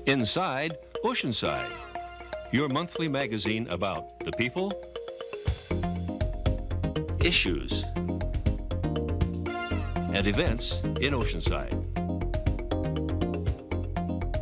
Inside Oceanside, your monthly magazine about the people, issues, and events in Oceanside.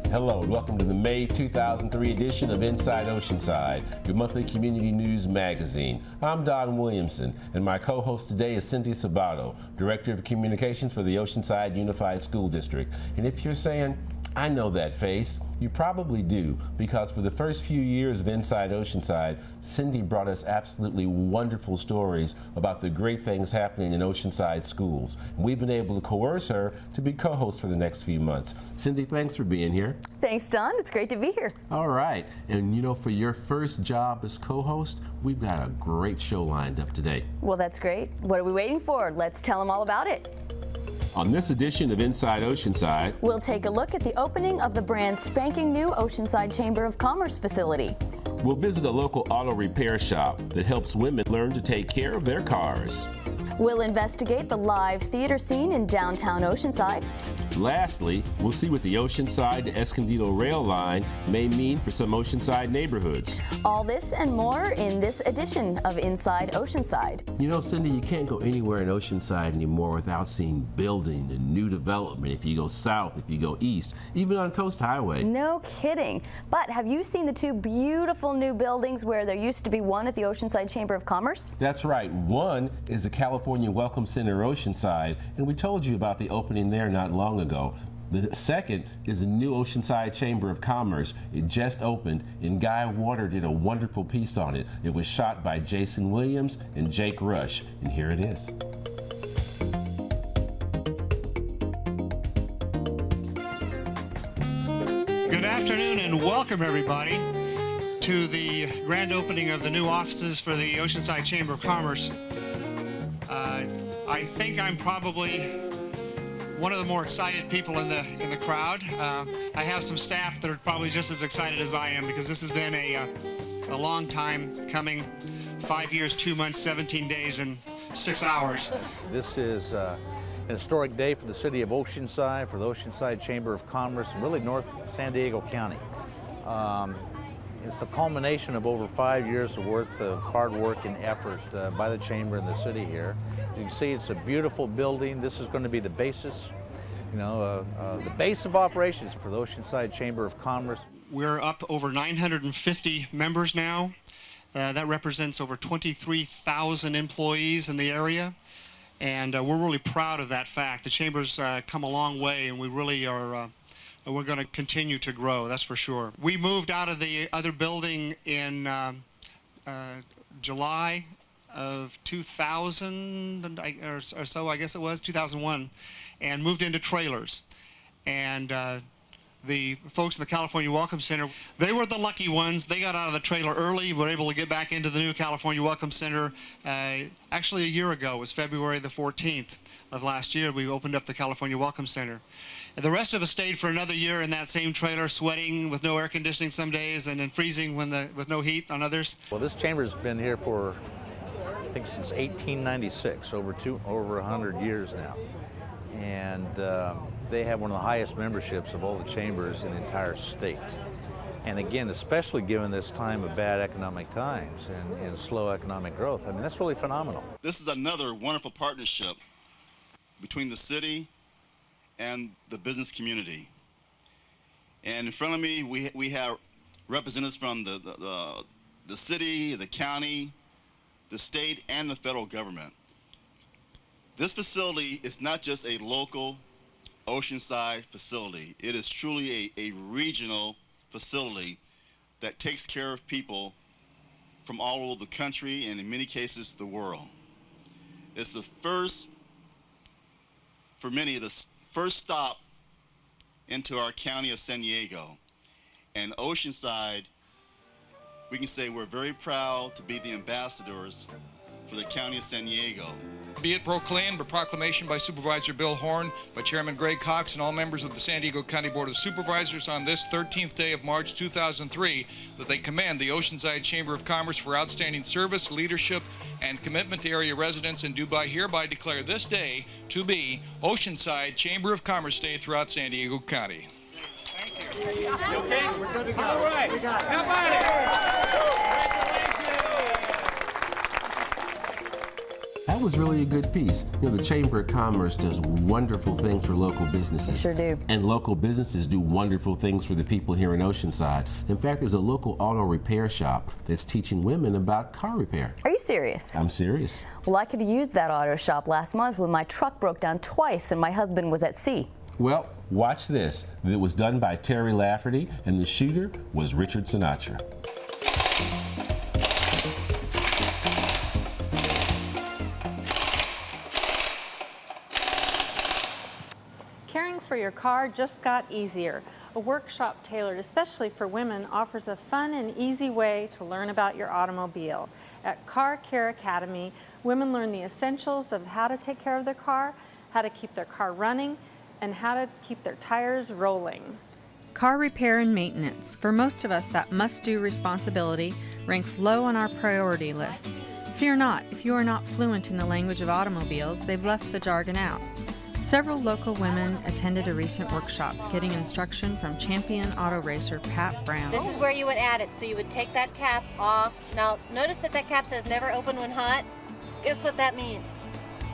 Hello and welcome to the May 2003 edition of Inside Oceanside, your monthly community news magazine. I'm Don Williamson, and my co-host today is Cindy Sabato, Director of Communications for the Oceanside Unified School District. And if you're saying, I know that face, you probably do, because for the first few years of Inside Oceanside, Cindy brought us absolutely wonderful stories about the great things happening in Oceanside schools. And we've been able to coerce her to be co-host for the next few months. Cindy, thanks for being here. Thanks, Don. It's great to be here. All right. And you know, for your first job as co-host, we've got a great show lined up today. Well, that's great. What are we waiting for? Let's tell them all about it. On this edition of Inside Oceanside, we'll take a look at the opening of the brand spanking new Oceanside Chamber of Commerce facility. We'll visit a local auto repair shop that helps women learn to take care of their cars. We'll investigate the live theater scene in downtown Oceanside. Lastly, we'll see what the Oceanside to Escondido rail line may mean for some Oceanside neighborhoods. All this and more in this edition of Inside Oceanside. You know, Cindy, you can't go anywhere in Oceanside anymore without seeing building and new development. If you go south, if you go east, even on Coast Highway. No kidding. But have you seen the two beautiful new buildings where there used to be one at the Oceanside Chamber of Commerce? That's right. One is the California Welcome Center Oceanside, and we told you about the opening there not long ago. The second is the new Oceanside Chamber of Commerce. It just opened, and Guy Water did a wonderful piece on it. It was shot by Jason Williams and Jake Rush, and here it is. Good afternoon and welcome everybody to the grand opening of the new offices for the Oceanside Chamber of Commerce. I think I'm probably one of the more excited people in the crowd. I have some staff that are probably just as excited as I am, because this has been a long time coming. 5 years, 2 months, 17 days, and 6 hours. This is an historic day for the city of Oceanside, for the Oceanside Chamber of Commerce, and really North San Diego County. It's the culmination of over 5 years worth of hard work and effort by the Chamber and the city here. You can see it's a beautiful building. This is going to be the basis, the base of operations for the Oceanside Chamber of Commerce. We're up over 950 members now. That represents over 23,000 employees in the area. And we're really proud of that fact. The Chamber's come a long way, and we really are we're going to continue to grow, that's for sure. We moved out of the other building in July of 2000 or so, I guess it was, 2001, and moved into trailers. And the folks in the California Welcome Center, they were the lucky ones. They got out of the trailer early, were able to get back into the new California Welcome Center. Actually, a year ago, it was February the 14th of last year, we opened up the California Welcome Center. The rest of us stayed for another year in that same trailer, sweating with no air conditioning some days, and then freezing with no heat on others. Well, this chamber's been here for, I think, since 1896, over 100 years now. And they have one of the highest memberships of all the chambers in the entire state. And again, especially given this time of bad economic times and slow economic growth, I mean, that's really phenomenal. This is another wonderful partnership between the city and the business community. And in front of me, we have representatives from the city, the county, the state, and the federal government. This facility is not just a local Oceanside facility. It is truly a regional facility that takes care of people from all over the country and in many cases the world. It's the first, for many, the first stop into our county of San Diego. And Oceanside, we can say we're very proud to be the ambassadors for the county of San Diego. Be it proclaimed by proclamation by Supervisor Bill Horn, by Chairman Greg Cox, and all members of the San Diego County Board of Supervisors on this 13th day of March 2003 that they commend the Oceanside Chamber of Commerce for outstanding service, leadership, and commitment to area residents, and do hereby declare this day to be Oceanside Chamber of Commerce Day throughout San Diego County. Thank you. You okay? We're good to go. All right. How about it? That was really a good piece. You know, the Chamber of Commerce does wonderful things for local businesses. They sure do. And local businesses do wonderful things for the people here in Oceanside. In fact, there's a local auto repair shop that's teaching women about car repair. Are you serious? I'm serious. Well, I could have used that auto shop last month when my truck broke down twice and my husband was at sea. Well, watch this. It was done by Terry Lafferty, and the shooter was Richard Sinatra. Caring for your car just got easier. A workshop tailored especially for women offers a fun and easy way to learn about your automobile. At Car Care Academy, women learn the essentials of how to take care of their car, how to keep their car running, and how to keep their tires rolling. Car repair and maintenance. For most of us, that must-do responsibility ranks low on our priority list. Fear not, if you are not fluent in the language of automobiles, they've left the jargon out. Several local women attended a recent workshop, getting instruction from champion auto racer Pat Brown. This is where you would add it. So you would take that cap off. Now, notice that that cap says never open when hot. Guess what that means?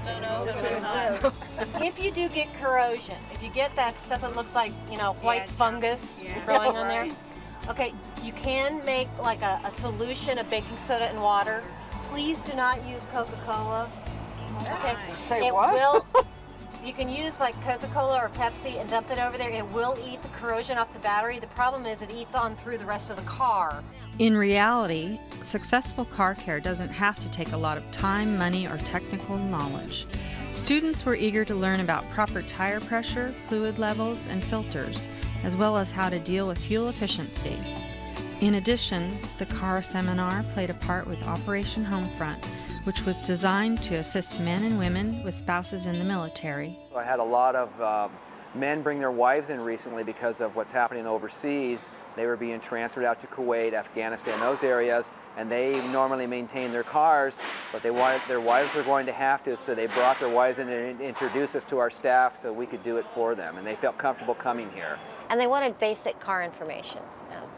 Don't open when hot. If you do get corrosion, if you get that stuff that looks like, you know, white fungus growing on there, okay, you can make like a solution of baking soda and water. Please do not use Coca-Cola. Okay, Say what? Will. You can use like Coca-Cola or Pepsi and dump it over there. It will eat the corrosion off the battery. The problem is it eats on through the rest of the car. In reality, successful car care doesn't have to take a lot of time, money, or technical knowledge. Students were eager to learn about proper tire pressure, fluid levels, and filters, as well as how to deal with fuel efficiency. In addition, the car seminar played a part with Operation Homefront, which was designed to assist men and women with spouses in the military. I had a lot of men bring their wives in recently because of what's happening overseas. They were being transferred out to Kuwait, Afghanistan, those areas, and they normally maintain their cars, but they wanted, their wives were going to have to, so they brought their wives in and introduced us to our staff so we could do it for them, and they felt comfortable coming here. And they wanted basic car information.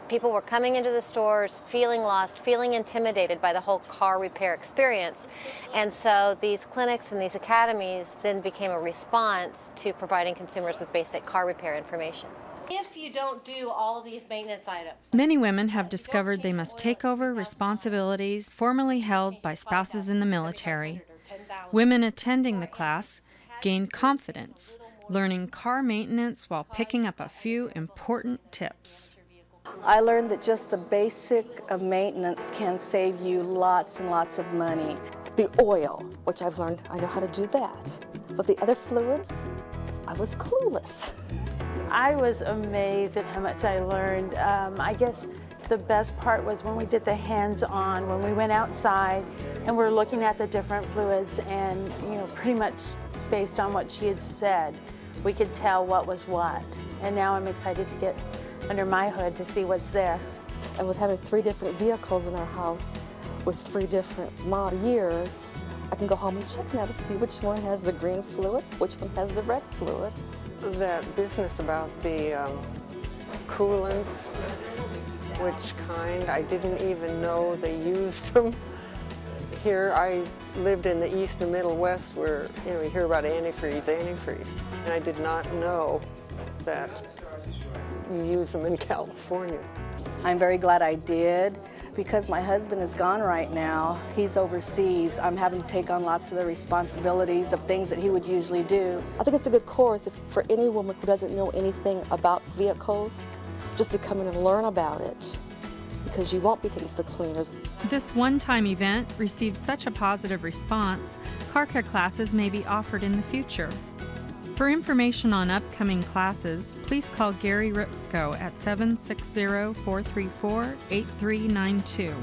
People were coming into the stores feeling lost, feeling intimidated by the whole car repair experience. And so these clinics and these academies then became a response to providing consumers with basic car repair information. If you don't do all of these maintenance items. Many women have discovered they must take over responsibilities formerly held by spouses in the military. Women attending the class gained confidence, learning car maintenance while picking up a few important tips. I learned that just the basic of maintenance can save you lots and lots of money. The oil, which I've learned I know how to do that. But the other fluids, I was clueless. I was amazed at how much I learned. I guess the best part was when we did the hands-on, when we went outside and we're looking at the different fluids and, you know, pretty much based on what she had said, we could tell what was what. And now I'm excited to get under my hood to see what's there. And with having 3 different vehicles in our house with 3 different model years, I can go home and check now to see which one has the green fluid, which one has the red fluid. That business about the coolants, which kind, I didn't even know they used them. Here I lived in the East and Middle West where, you know, you hear about antifreeze, and I did not know that you use them in California. I'm very glad I did because my husband is gone right now. He's overseas. I'm having to take on lots of the responsibilities of things that he would usually do. I think it's a good course for any woman who doesn't know anything about vehicles, just to come in and learn about it, because you won't be taken to the cleaners. This one-time event received such a positive response, car care classes may be offered in the future. For information on upcoming classes, please call Gary Ripsco at 760-434-8392.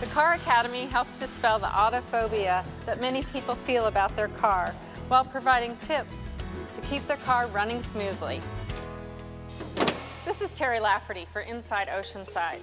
The Car Academy helps dispel the autophobia that many people feel about their car, while providing tips to keep their car running smoothly. This is Terry Lafferty for Inside Oceanside.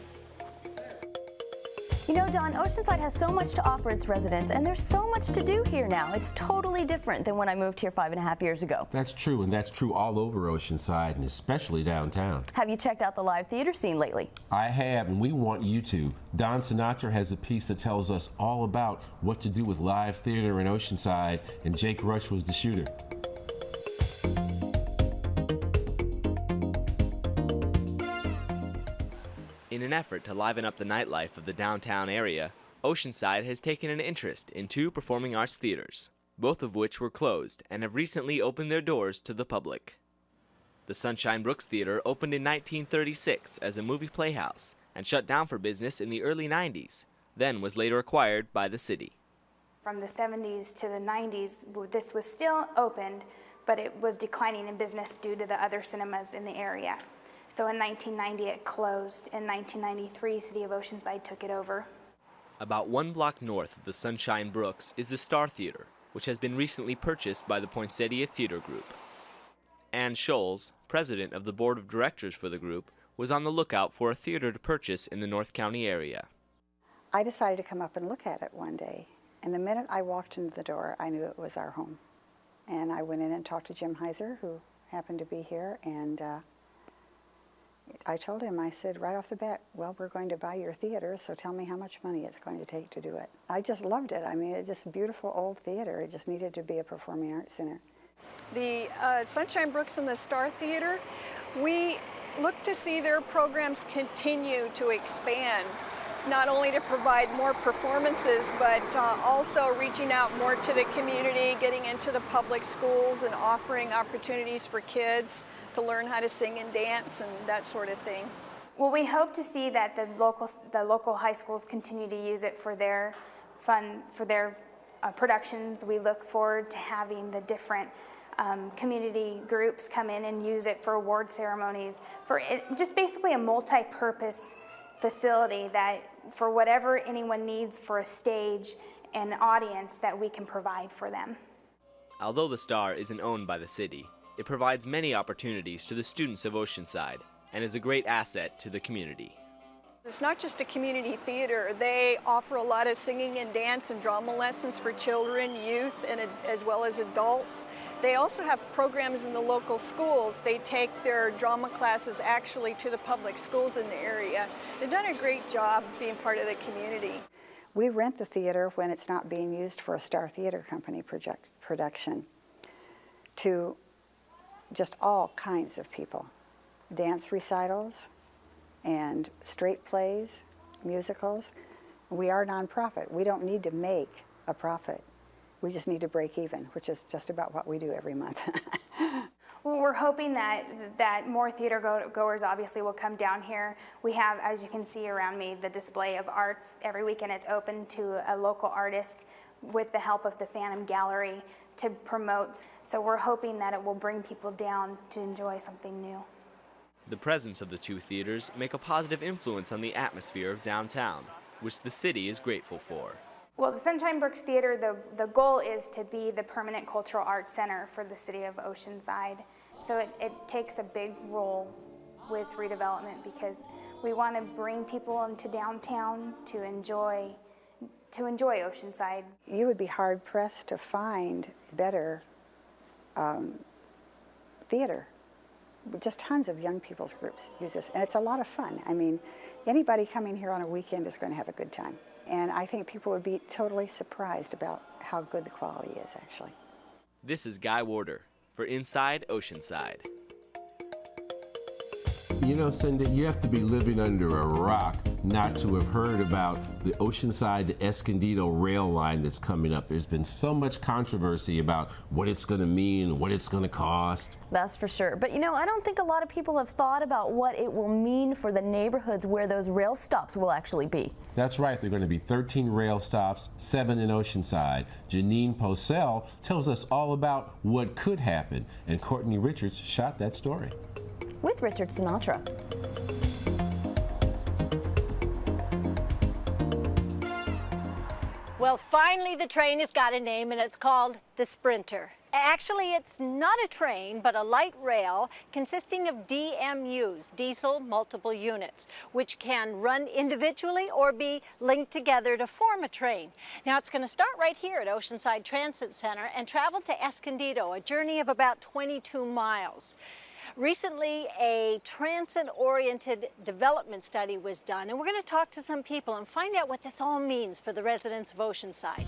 You know, Don, Oceanside has so much to offer its residents, and there's so much to do here now. It's totally different than when I moved here 5.5 years ago. That's true, and that's true all over Oceanside, and especially downtown. Have you checked out the live theater scene lately? I have, and we want you to. Don Sinatra has a piece that tells us all about what to do with live theater in Oceanside, and Jake Rush was the shooter. In an effort to liven up the nightlife of the downtown area, Oceanside has taken an interest in 2 performing arts theaters, both of which were closed and have recently opened their doors to the public. The Sunshine Brooks Theater opened in 1936 as a movie playhouse and shut down for business in the early 90s, then was later acquired by the city. From the 70s to the 90s, this was still opened, but it was declining in business due to the other cinemas in the area. So in 1990 it closed. In 1993, City of Oceanside took it over. About 1 block north of the Sunshine Brooks is the Star Theater, which has been recently purchased by the Poinsettia Theater Group. Ann Scholes, president of the board of directors for the group, was on the lookout for a theater to purchase in the North County area. I decided to come up and look at it one day, and the minute I walked into the door, I knew it was our home. And I went in and talked to Jim Heiser, who happened to be here, and I told him, I said right off the bat, well, we're going to buy your theater, so tell me how much money it's going to take to do it. I just loved it. I mean, it's just a beautiful old theater. It just needed to be a performing arts center. The Sunshine Brooks and the Star Theater, we look to see their programs continue to expand, not only to provide more performances, but also reaching out more to the community, getting into the public schools and offering opportunities for kids to learn how to sing and dance and that sort of thing. Well, we hope to see that the local high schools continue to use it for their productions. We look forward to having the different community groups come in and use it for award ceremonies, just basically a multi-purpose facility that for whatever anyone needs for a stage and audience that we can provide for them. Although the Star isn't owned by the city, it provides many opportunities to the students of Oceanside and is a great asset to the community. It's not just a community theater. They offer a lot of singing and dance and drama lessons for children, youth, and as well as adults. They also have programs in the local schools. They take their drama classes actually to the public schools in the area. They've done a great job being part of the community. We rent the theater when it's not being used for a Star Theater Company production to just all kinds of people. Dance recitals and straight plays, musicals. We are a nonprofit. We don't need to make a profit. We just need to break even, which is just about what we do every month. Well, we're hoping that more theater goers obviously will come down here. We have, as you can see around me, the display of arts. Every weekend it's open to a local artist with the help of the Phantom Gallery to promote. So we're hoping that it will bring people down to enjoy something new. The presence of the 2 theaters make a positive influence on the atmosphere of downtown, which the city is grateful for. Well, the Sunshine Brooks Theater, the goal is to be the permanent cultural arts center for the city of Oceanside. So it takes a big role with redevelopment because we want to bring people into downtown to enjoy Oceanside. You would be hard-pressed to find better theater. Just tons of young people's groups use this, and it's a lot of fun. I mean, anybody coming here on a weekend is going to have a good time. And I think people would be totally surprised about how good the quality is, actually. This is Guy Warder for Inside Oceanside. You know, Cindy, you have to be living under a rock not to have heard about the Oceanside to Escondido rail line that's coming up. There's been so much controversy about what it's going to mean, what it's going to cost. That's for sure. But you know, I don't think a lot of people have thought about what it will mean for the neighborhoods where those rail stops will actually be. That's right. There are going to be 13 rail stops, 7 in Oceanside. Janine Posel tells us all about what could happen, and Courtney Richards shot that story. With Richard Sinatra. Well, finally the train has got a name, and it's called the Sprinter. Actually, it's not a train, but a light rail consisting of DMUs, diesel multiple units, which can run individually or be linked together to form a train. Now, it's going to start right here at Oceanside Transit Center and travel to Escondido, a journey of about 22 miles. Recently, a transit-oriented development study was done, and we're going to talk to some people and find out what this all means for the residents of Oceanside.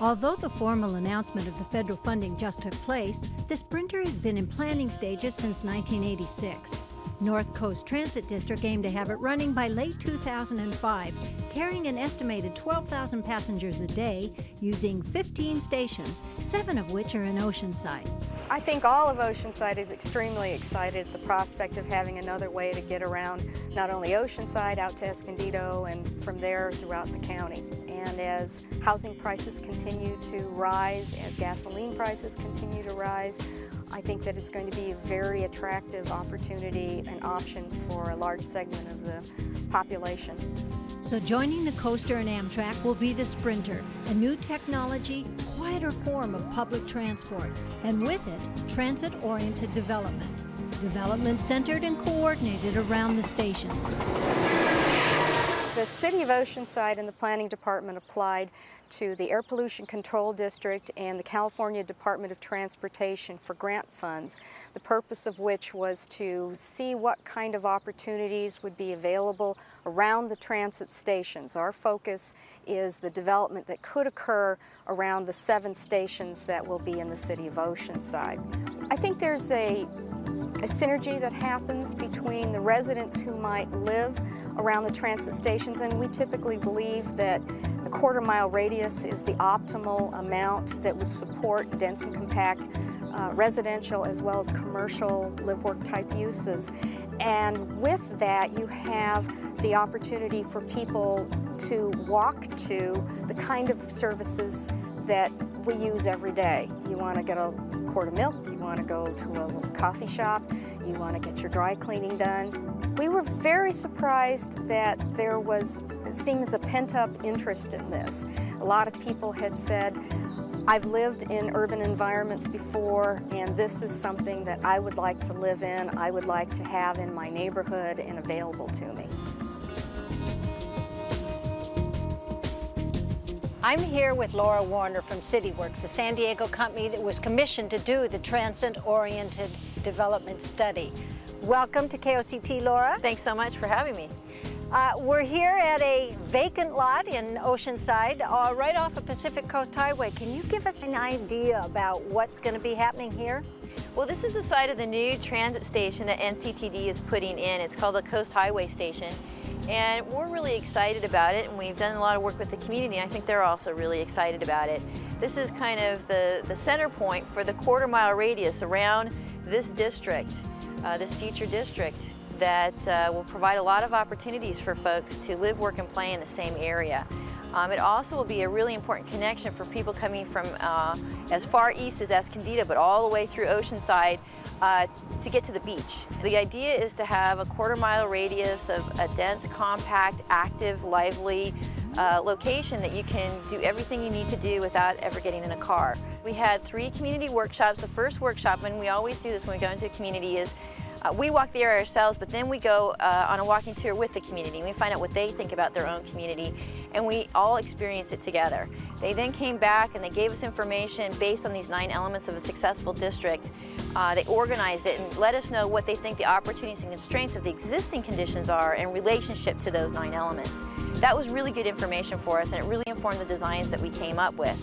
Although the formal announcement of the federal funding just took place, the Sprinter has been in planning stages since 1986. North Coast Transit District aimed to have it running by late 2005, carrying an estimated 12,000 passengers a day, using 15 stations, 7 of which are in Oceanside. I think all of Oceanside is extremely excited at the prospect of having another way to get around not only Oceanside out to Escondido and from there throughout the county. And as housing prices continue to rise, as gasoline prices continue to rise, I think that it's going to be a very attractive opportunity and option for a large segment of the population. So joining the Coaster and Amtrak will be the Sprinter, a new technology, quieter form of public transport, and with it, transit-oriented development. Development centered and coordinated around the stations. The City of Oceanside and the Planning Department applied to the Air Pollution Control District and the California Department of Transportation for grant funds, the purpose of which was to see what kind of opportunities would be available around the transit stations. Our focus is the development that could occur around the 7 stations that will be in the City of Oceanside. I think there's a synergy that happens between the residents who might live around the transit stations, and we typically believe that a quarter-mile radius is the optimal amount that would support dense and compact residential as well as commercial live-work type uses. And with that, you have the opportunity for people to walk to the kind of services that we use every day. You want to get a quart of milk, you want to go to a little coffee shop, you want to get your dry cleaning done. We were very surprised that there was, it seems, a pent-up interest in this. A lot of people had said, I've lived in urban environments before, and this is something that I would like to live in, I would like to have in my neighborhood and available to me. I'm here with Laura Warner from CityWorks, a San Diego company that was commissioned to do the transit-oriented development study. Welcome to KOCT, Laura. Thanks so much for having me. We're here at a vacant lot in Oceanside, right off of Pacific Coast Highway. Can you give us an idea about what's going to be happening here? Well, this is the site of the new transit station that NCTD is putting in. It's called the Coast Highway Station. And we're really excited about it, and we've done a lot of work with the community. I think they're also really excited about it. This is kind of the center point for the quarter-mile radius around this district, this future district, that will provide a lot of opportunities for folks to live, work, and play in the same area. It also will be a really important connection for people coming from as far east as Escondido, but all the way through Oceanside to get to the beach. So the idea is to have a quarter-mile radius of a dense, compact, active, lively location that you can do everything you need to do without ever getting in a car. We had 3 community workshops. The first workshop, and we always do this when we go into a community, is we walk the area ourselves, but then we go on a walking tour with the community. We find out what they think about their own community, and we all experience it together. They then came back and they gave us information based on these 9 elements of a successful district. They organized it and let us know what they think the opportunities and constraints of the existing conditions are in relationship to those 9 elements. That was really good information for us, and it really informed the designs that we came up with.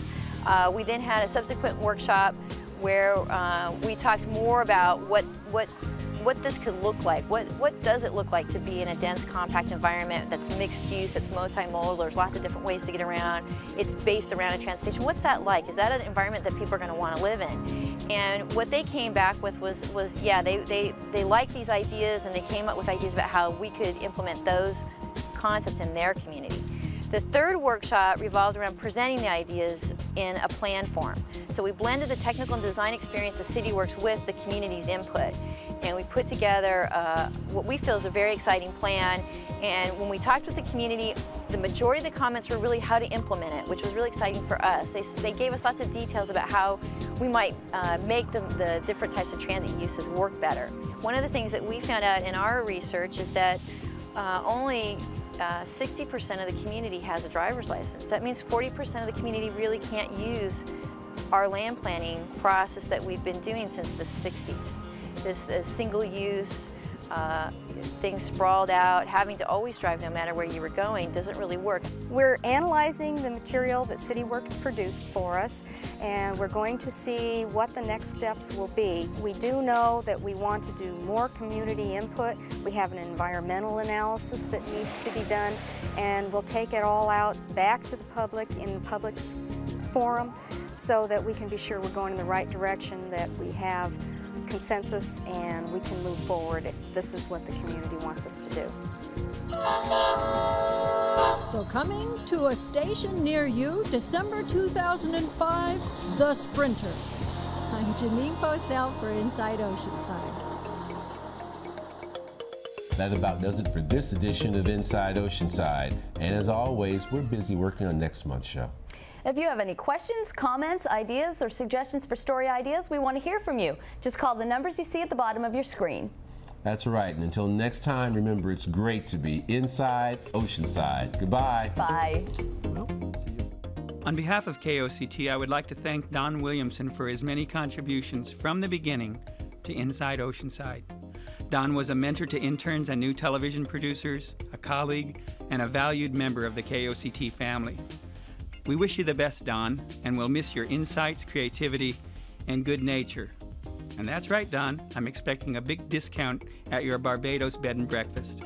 We then had a subsequent workshop where we talked more about what this could look like. What does it look like to be in a dense, compact environment that's mixed use, that's multimodal, there's lots of different ways to get around, it's based around a transit station. What's that like? Is that an environment that people are going to want to live in? And what they came back with was yeah, they liked these ideas, and they came up with ideas about how we could implement those concepts in their community. The third workshop revolved around presenting the ideas in a plan form. So we blended the technical and design experience of CityWorks with the community's input. and we put together what we feel is a very exciting plan. And when we talked with the community, the majority of the comments were really how to implement it, which was really exciting for us. They gave us lots of details about how we might make the different types of transit uses work better. One of the things that we found out in our research is that only 60% of the community has a driver's license. That means 40% of the community really can't use our land planning process that we've been doing since the 60s. This single-use, things sprawled out, having to always drive no matter where you were going doesn't really work. We're analyzing the material that CityWorks produced for us, and we're going to see what the next steps will be. We do know that we want to do more community input. We have an environmental analysis that needs to be done, and we'll take it all out back to the public in the public forum so that we can be sure we're going in the right direction, that we have consensus and we can move forward if this is what the community wants us to do. So coming to a station near you, December 2005, The Sprinter. I'm Janine Posel for Inside Oceanside. That about does it for this edition of Inside Oceanside. And as always, we're busy working on next month's show. If you have any questions, comments, ideas, or suggestions for story ideas, we want to hear from you. Just call the numbers you see at the bottom of your screen. That's right. And until next time, remember it's great to be inside Oceanside. Goodbye. Bye. On behalf of KOCT, I would like to thank Don Williamson for his many contributions from the beginning to Inside Oceanside. Don was a mentor to interns and new television producers, a colleague, and a valued member of the KOCT family. We wish you the best, Don, and we'll miss your insights, creativity, and good nature. And that's right, Don, I'm expecting a big discount at your Barbados bed and breakfast.